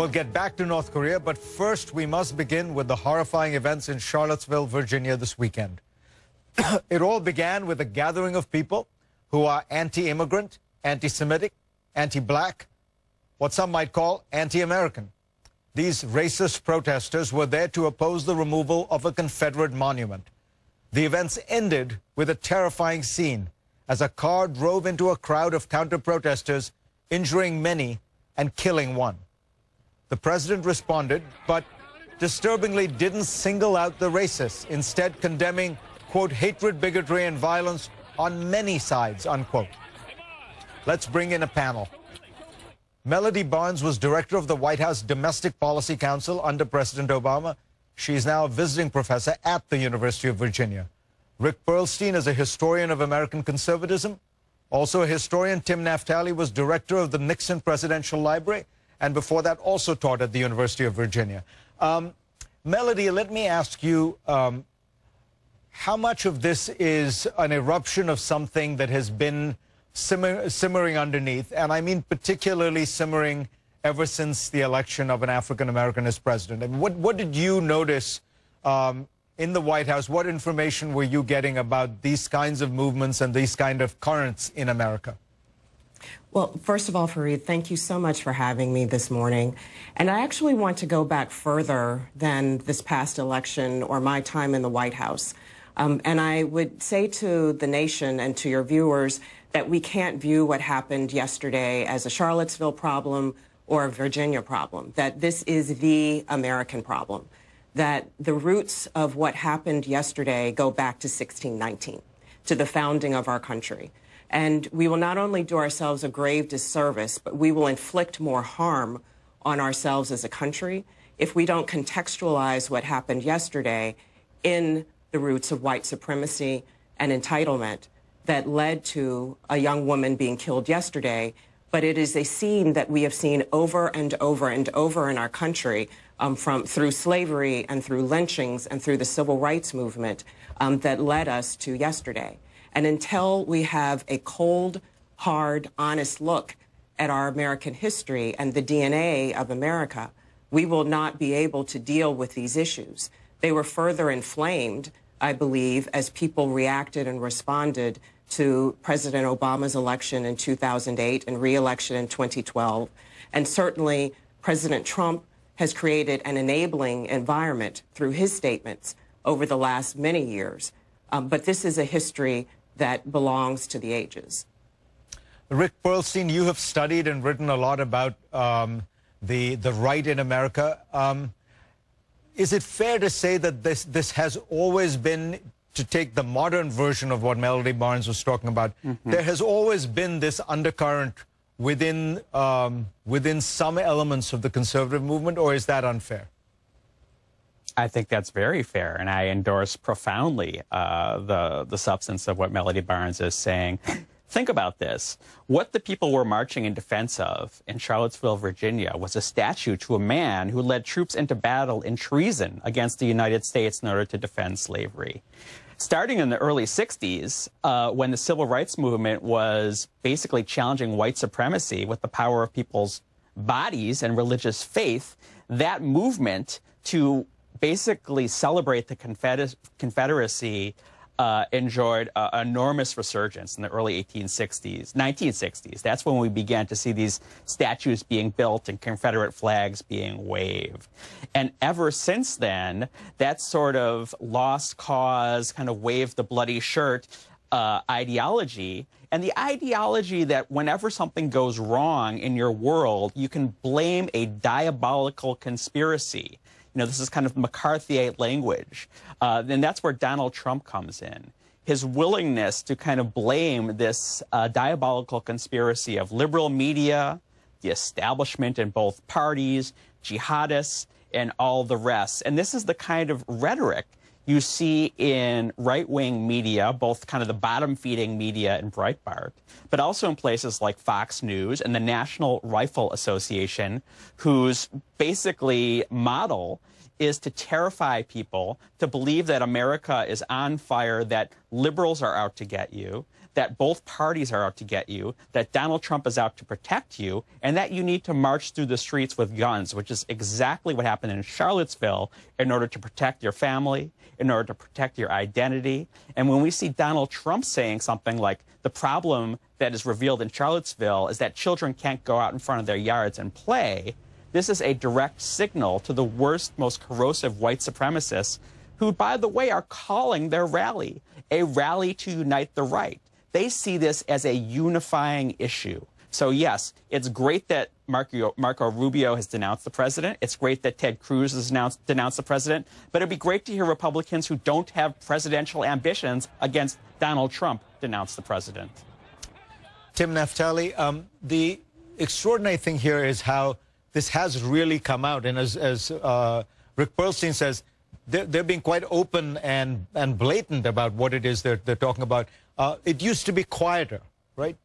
We'll get back to North Korea, but first we must begin with the horrifying events in Charlottesville, Virginia this weekend. It all began with a gathering of people who are anti-immigrant, anti-Semitic, anti-black, what some might call anti-American. These racist protesters were there to oppose the removal of a Confederate monument. The events ended with a terrifying scene as a car drove into a crowd of counter-protesters, injuring many and killing one. The president responded, but disturbingly didn't single out the racists, instead condemning, quote, hatred, bigotry, and violence on many sides, unquote. Let's bring in a panel. Melody Barnes was director of the White House Domestic Policy Council under President Obama. She is now a visiting professor at the University of Virginia. Rick Perlstein is a historian of American conservatism. Also a historian, Tim Naftali was director of the Nixon Presidential Library, and before that also taught at the University of Virginia. Melody, let me ask you, how much of this is an eruption of something that has been simmering underneath, and I mean particularly simmering ever since the election of an African-American as president? And what did you notice in the White House? What information were you getting about these kinds of movements and these kind of currents in America? Well, first of all, Fareed, thank you so much for having me this morning. And I actually want to go back further than this past election or my time in the White House. And I would say to the nation and to your viewers that we can't view what happened yesterday as a Charlottesville problem or a Virginia problem, that this is the American problem, that the roots of what happened yesterday go back to 1619, to the founding of our country. And we will not only do ourselves a grave disservice, but we will inflict more harm on ourselves as a country if we don't contextualize what happened yesterday in the roots of white supremacy and entitlement that led to a young woman being killed yesterday. But it is a scene that we have seen over and over and over in our country through slavery and through lynchings and through the civil rights movement that led us to yesterday. And until we have a cold, hard, honest look at our American history and the DNA of America, we will not be able to deal with these issues. They were further inflamed, I believe, as people reacted and responded to President Obama's election in 2008 and re-election in 2012. And certainly President Trump has created an enabling environment through his statements over the last many years. But this is a history that belongs to the ages. Rick Perlstein, you have studied and written a lot about the right in America. Is it fair to say that this has always been, to take the modern version of what Melody Barnes was talking about, there has always been this undercurrent within some elements of the conservative movement, or is that unfair? I think that's very fair, and I endorse profoundly the substance of what Melody Barnes is saying. Think about this. What the people were marching in defense of in Charlottesville, Virginia, was a statue to a man who led troops into battle in treason against the United States in order to defend slavery. Starting in the early 60s, when the civil rights movement was basically challenging white supremacy with the power of people's bodies and religious faith, that movement to basically celebrate the Confederacy enjoyed enormous resurgence in the early 1960s. That's when we began to see these statues being built and Confederate flags being waved. And ever since then, that sort of lost cause, kind of wave the bloody shirt ideology, and the ideology that whenever something goes wrong in your world, you can blame a diabolical conspiracy. You know, this is kind of McCarthyite language. And that's where Donald Trump comes in. His willingness to kind of blame this diabolical conspiracy of liberal media, the establishment in both parties, jihadists, and all the rest. And this is the kind of rhetoric you see in right-wing media, both kind of the bottom-feeding media in Breitbart, but also in places like Fox News and the National Rifle Association, whose basically model is to terrify people to believe that America is on fire, that liberals are out to get you, that both parties are out to get you, that Donald Trump is out to protect you, and that you need to march through the streets with guns, which is exactly what happened in Charlottesville, in order to protect your family, in order to protect your identity. And when we see Donald Trump saying something like, the problem that is revealed in Charlottesville is that children can't go out in front of their yards and play, this is a direct signal to the worst, most corrosive white supremacists who, by the way, are calling their rally a rally to unite the right. They see this as a unifying issue. So, yes, it's great that Marco Rubio has denounced the president. It's great that Ted Cruz has denounced the president. But it'd be great to hear Republicans who don't have presidential ambitions against Donald Trump denounce the president. Tim Naftali, the extraordinary thing here is how this has really come out. And as Rick Perlstein says, they're being quite open and blatant about what it is they're talking about. It used to be quieter, right?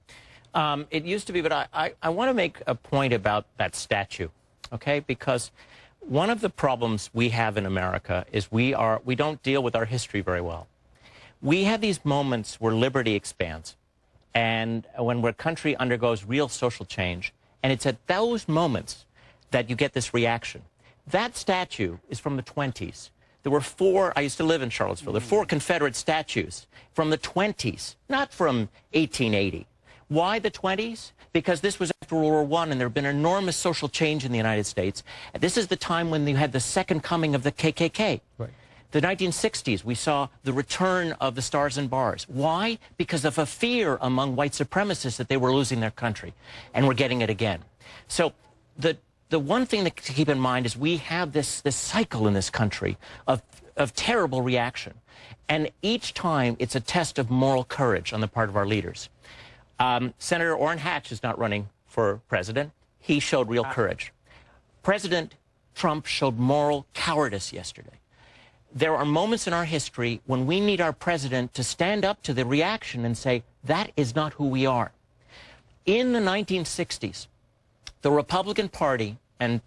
It used to be, but I want to make a point about that statue, okay? Because one of the problems we have in America is we don't deal with our history very well. We have these moments where liberty expands, and when our country undergoes real social change, and it's at those moments that you get this reaction. That statue is from the 20s. There were four, I used to live in Charlottesville, there were four Confederate statues from the 20s, not from 1880. Why the 20s? Because this was after World War I, and there had been enormous social change in the United States. This is the time when you had the second coming of the KKK. Right. The 1960s, we saw the return of the Stars and Bars. Why? Because of a fear among white supremacists that they were losing their country, and we're getting it again. So the one thing to keep in mind is we have this cycle in this country of terrible reaction. And each time it's a test of moral courage on the part of our leaders. Senator Orrin Hatch is not running for president. He showed real courage. President Trump showed moral cowardice yesterday. There are moments in our history when we need our president to stand up to the reaction and say, that is not who we are. In the 1960s, the Republican Party, and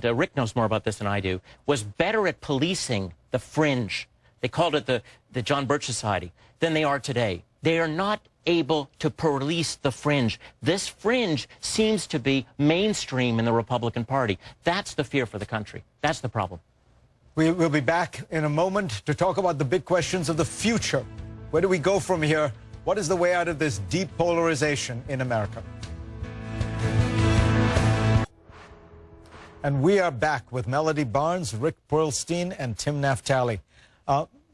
Rick knows more about this than I do, was better at policing the fringe. They called it the John Birch Society than they are today. They are not able to police the fringe. This fringe seems to be mainstream in the Republican Party. That's the fear for the country. That's the problem. We'll be back in a moment to talk about the big questions of the future. Where do we go from here? What is the way out of this deep polarization in America? And we are back with Melody Barnes, Rick Perlstein, and Tim Naftali.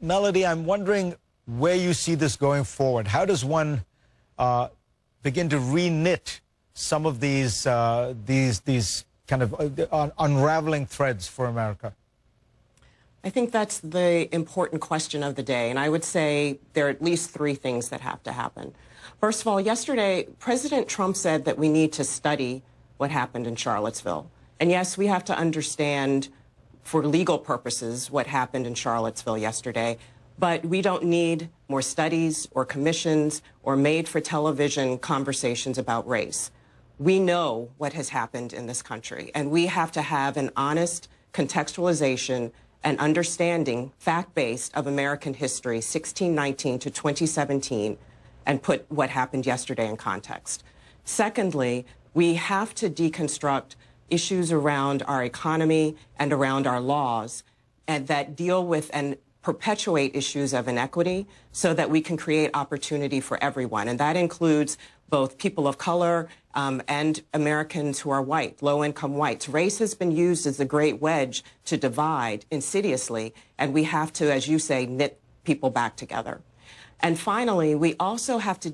Melody, I'm wondering where you see this going forward. How does one begin to re-knit some of these kind of unraveling threads for America? I think that's the important question of the day, and I would say there are at least three things that have to happen. First of all, yesterday, President Trump said that we need to study what happened in Charlottesville. And yes, we have to understand for legal purposes what happened in Charlottesville yesterday, but we don't need more studies or commissions or made-for-television conversations about race. We know what has happened in this country, and we have to have an honest contextualization and understanding, fact-based, of American history, 1619 to 2017, and put what happened yesterday in context. Secondly, we have to deconstruct issues around our economy and around our laws and that deal with and perpetuate issues of inequity so that we can create opportunity for everyone. And that includes both people of color and Americans who are white, low-income whites. Race has been used as a great wedge to divide insidiously, and we have to, as you say, knit people back together. And finally, we also have to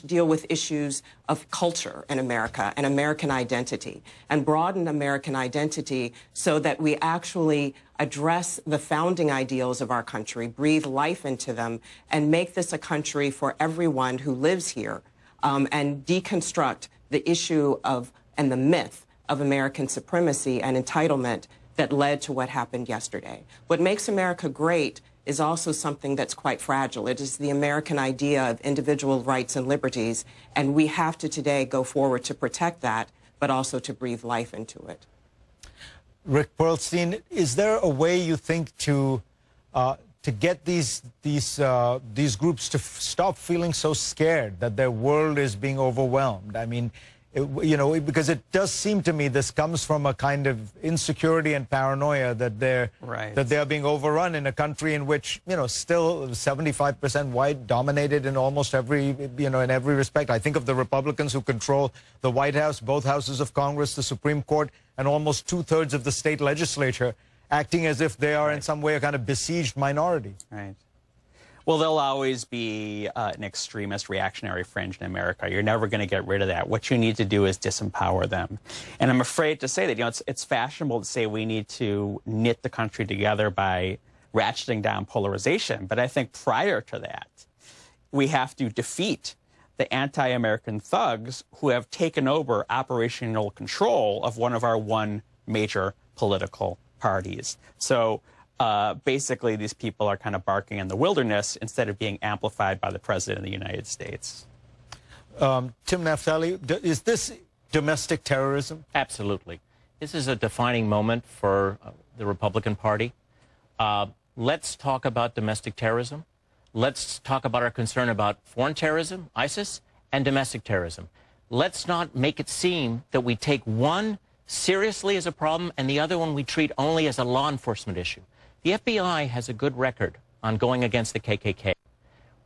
deal with issues of culture in America and American identity and broaden American identity so that we actually address the founding ideals of our country, breathe life into them, and make this a country for everyone who lives here, and deconstruct the issue of and the myth of American supremacy and entitlement that led to what happened yesterday. What makes America great is also something that's quite fragile. It is the American idea of individual rights and liberties, and we have to today go forward to protect that, but also to breathe life into it. Rick Perlstein, is there a way you think to get these groups to stop feeling so scared that their world is being overwhelmed? I mean, because it does seem to me this comes from a kind of insecurity and paranoia that they are being overrun in a country in which, still 75% white, dominated in almost every, in every respect. I think of the Republicans who control the White House, both houses of Congress, the Supreme Court, and almost 2/3 of the state legislature, acting as if they are in some way a kind of besieged minority. Right. Well, there'll always be an extremist reactionary fringe in America. You're never going to get rid of that. What you need to do is disempower them. And I'm afraid to say that, it's fashionable to say we need to knit the country together by ratcheting down polarization. But I think prior to that, we have to defeat the anti-American thugs who have taken over operational control of one of our major political parties. So basically, these people are kind of barking in the wilderness instead of being amplified by the President of the United States. Tim Naftali, is this domestic terrorism? Absolutely. This is a defining moment for the Republican Party. Let's talk about domestic terrorism. Let's talk about our concern about foreign terrorism, ISIS, and domestic terrorism. Let's not make it seem that we take one seriously as a problem and the other one we treat only as a law enforcement issue. The FBI has a good record on going against the KKK.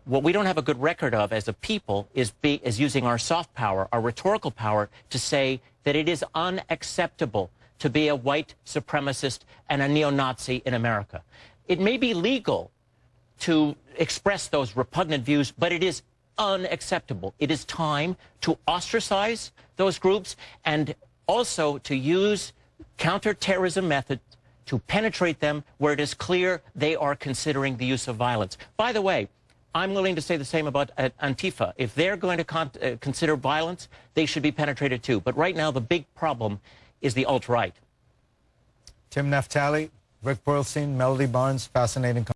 What we don't have a good record of as a people is using our soft power, our rhetorical power, to say that it is unacceptable to be a white supremacist and a neo-Nazi in America. It may be legal to express those repugnant views, but it is unacceptable. It is time to ostracize those groups and also to use counterterrorism methods to penetrate them where it is clear they are considering the use of violence. By the way, I'm willing to say the same about Antifa. If they're going to consider violence, they should be penetrated too. But right now, the big problem is the alt-right. Tim Naftali, Rick Perlstein, Melody Barnes, fascinating.